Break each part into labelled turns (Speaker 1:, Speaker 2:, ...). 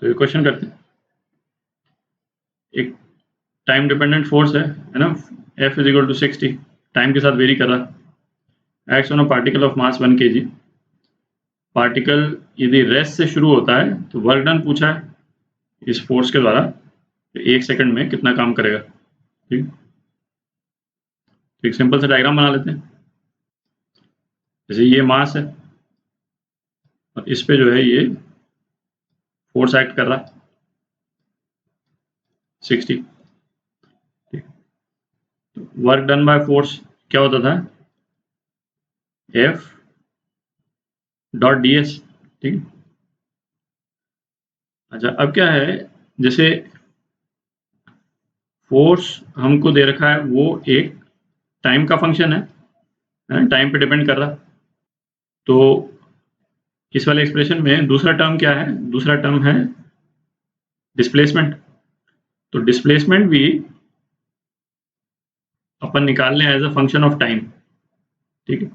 Speaker 1: तो ये क्वेश्चन करते हैं। एक टाइम डिपेंडेंट फोर्स है ना, F is equal to 60, time के साथ वेरी कर रहा है। Acts on a particle of mass 1 kg। Particle यदि रेस्ट से शुरू होता है तो वर्क डन पूछा है इस फोर्स के द्वारा, तो 1 सेकंड में कितना काम करेगा। ठीक, तो एक सिंपल सा डायग्राम बना लेते हैं। जैसे ये मास है और इस पे जो है ये फोर्स एक्ट कर रहा है 60। ठीक, तो वर्क डन बाय फोर्स क्या होता था, F डॉट डी एस। ठीक, अच्छा अब क्या है, जैसे फोर्स हमको दे रखा है वो एक टाइम का फंक्शन है, टाइम पे डिपेंड कर रहा। तो इस वाले एक्सप्रेशन में दूसरा टर्म क्या है, दूसरा टर्म है डिस्प्लेसमेंट। तो डिस्प्लेसमेंट भी अपन निकाल लें as a function of time. ठीक है,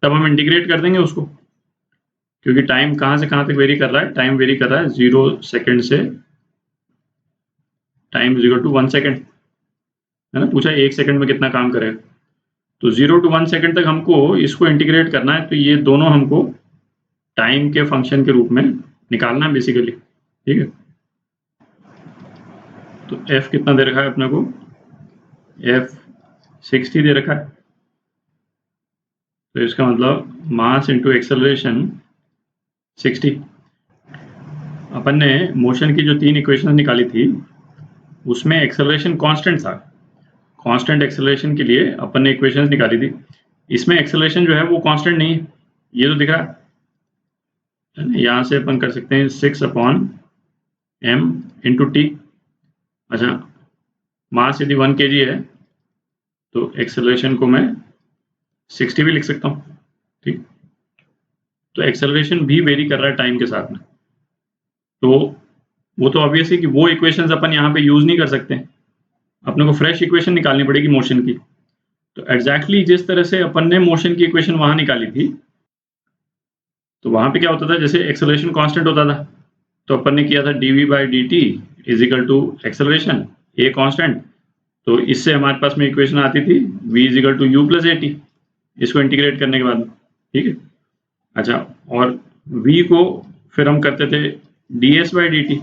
Speaker 1: तब हम इंटीग्रेट कर देंगे उसको, क्योंकि टाइम कहाँ से कहाँ तक वेरी कर रहा है, टाइम वेरी कर रहा है 0 सेकेंड से time is equal to 1 second, है ना। पूछा 1 सेकेंड में कितना काम करेगा, तो 0 to 1 सेकेंड तक हमको इसको इंटीग्रेट करना है। तो ये दोनों हमको टाइम के फंक्शन के रूप में निकालना है बेसिकली। ठीक है, तो F कितना दे रखा है अपने को, F 60 दे रखा है। तो इसका मतलब मास इंटू एक्सेलरेशन 60। अपन ने मोशन की जो 3 इक्वेशन निकाली थी उसमें एक्सेलरेशन कांस्टेंट था। कांस्टेंट एक्सेलरेशन के लिए अपन ने इक्वेशंस निकाली थी। इसमें एक्सेलरेशन जो है वो कांस्टेंट नहीं है, ये तो दिख रहा है। यहाँ से अपन कर सकते हैं 6/m इंटू टी। अच्छा, मास यदि 1 kg है तो एक्सेलरेशन को मैं 60 भी लिख सकता हूँ। ठीक, तो एक्सेलरेशन भी वेरी कर रहा है टाइम के साथ में। तो वो तो ऑब्वियस है कि वो इक्वेशंस अपन यहाँ पे यूज नहीं कर सकते, अपने को फ्रेश इक्वेशन निकालनी पड़ेगी मोशन की। तो एग्जैक्टली जिस तरह से अपन ने मोशन की इक्वेशन वहां निकाली थी, तो वहां पे क्या होता था, जैसे एक्सेलरेशन कांस्टेंट होता था तो अपन ने किया था dv by D T is equal to acceleration A constant. तो इससे हमारे पास में इक्वेशन आती थी v is equal to U plus A T, इसको इंटीग्रेट करने के बाद। ठीक है, अच्छा, और v को फिर हम करते थे ds by D T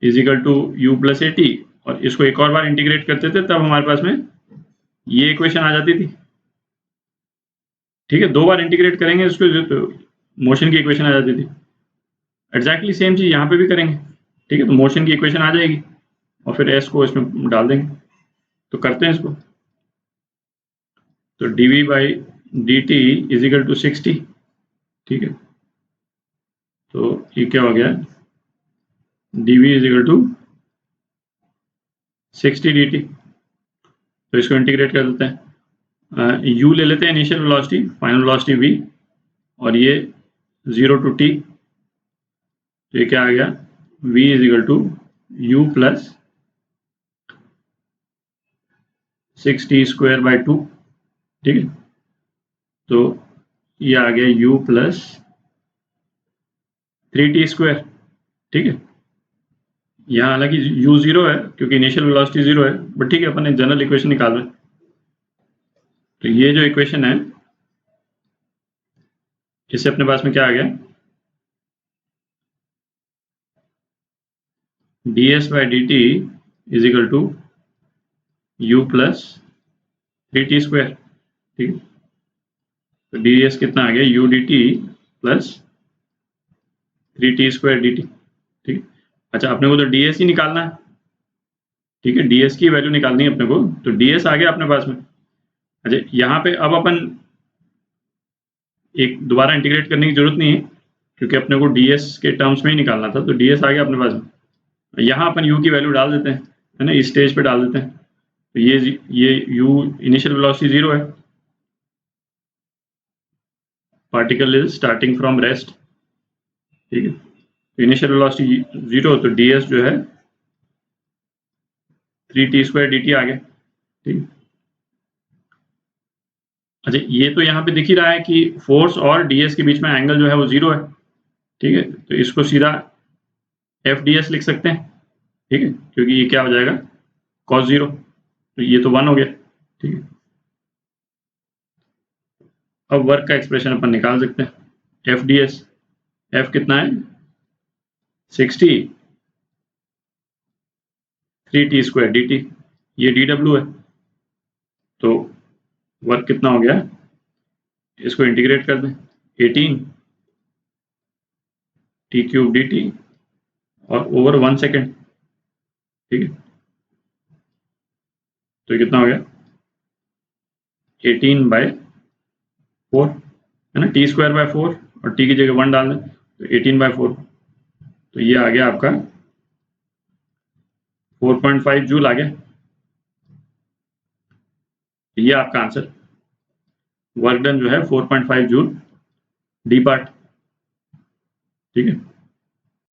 Speaker 1: is equal to U plus A T, और इसको एक और बार इंटीग्रेट करते थे तब हमारे पास में ये इक्वेशन आ जाती थी। ठीक है, 2 बार इंटीग्रेट करेंगे इसको तो मोशन की इक्वेशन आ जाती थी। एग्जैक्टली सेम चीज यहाँ पे भी करेंगे। ठीक है, तो मोशन की इक्वेशन आ जाएगी और फिर एस को इसमें डाल देंगे। तो करते हैं इसको, तो dv by D T is equal to 60। ठीक है, तो ये क्या हो गया, dv is equal to 60 dt। तो इसको इंटीग्रेट कर देते हैं, u ले लेते हैं initial velocity, final velocity v, और ये 0 to t। तो ये क्या आ गया, v is equal to U plus 6t square by 2। ठीक है, तो ये आ गया u प्लस 3t स्क्वायर। ठीक है, यहाँ हालांकि u 0 है क्योंकि इनिशियल वेलोसिटी 0 है, बट ठीक है अपन एक जनरल इक्वेशन निकाल रहे हैं। तो ये जो इक्वेशन है इससे अपने पास में क्या आ गया, ds by D T is equal to U plus 3t square. ठीक है, तो ds कितना आ गया, U D T plus 3t square D T. ठीक है, अच्छा अपने को तो ds ही निकालना है। ठीक है, ds की वैल्यू निकालनी है अपने को, तो ds आ गया अपने पास में। अच्छा, यहाँ पे अब अपन एक दोबारा इंटीग्रेट करने की जरूरत नहीं है क्योंकि अपने को ds के टर्म्स में ही निकालना था, तो ds आ गया अपने पास में। यहाँ अपन u की वैल्यू डाल देते हैं, है ना, इस स्टेज पे डाल देते हैं। तो ये u इनिशियल वेलोसिटी 0 है, particle is starting from rest. ठीक है, तो इनिशियल वेलोसिटी 0, तो ds जो है 3t स्क्वायर dt आ गया। ठीक है, अच्छा ये तो यहाँ पे दिख ही रहा है कि फोर्स और ds के बीच में एंगल जो है वो 0 है। ठीक है, तो इसको सीधा एफ डी एस लिख सकते हैं, ठीक है, क्योंकि ये क्या हो जाएगा cos 0, तो ये तो 1 हो गया, ठीक है। अब वर्क का एक्सप्रेशन अपन निकाल सकते हैं, एफ डी एस, एफ कितना है 60 3t² dt, ये dw है, तो वर्क कितना हो गया, इसको इंटीग्रेट कर दें 18 t³ dt और ओवर 1 सेकेंड, ठीक है, तो कितना हो गया 18/4 है ना, t²/4 और t की जगह 1 डाल दें तो 18/4, तो ये आ गया आपका 4.5 जूल आ गया, ये आपका आंसर, वर्क डन जो है 4.5 जूल डी पार्ट, ठीक है।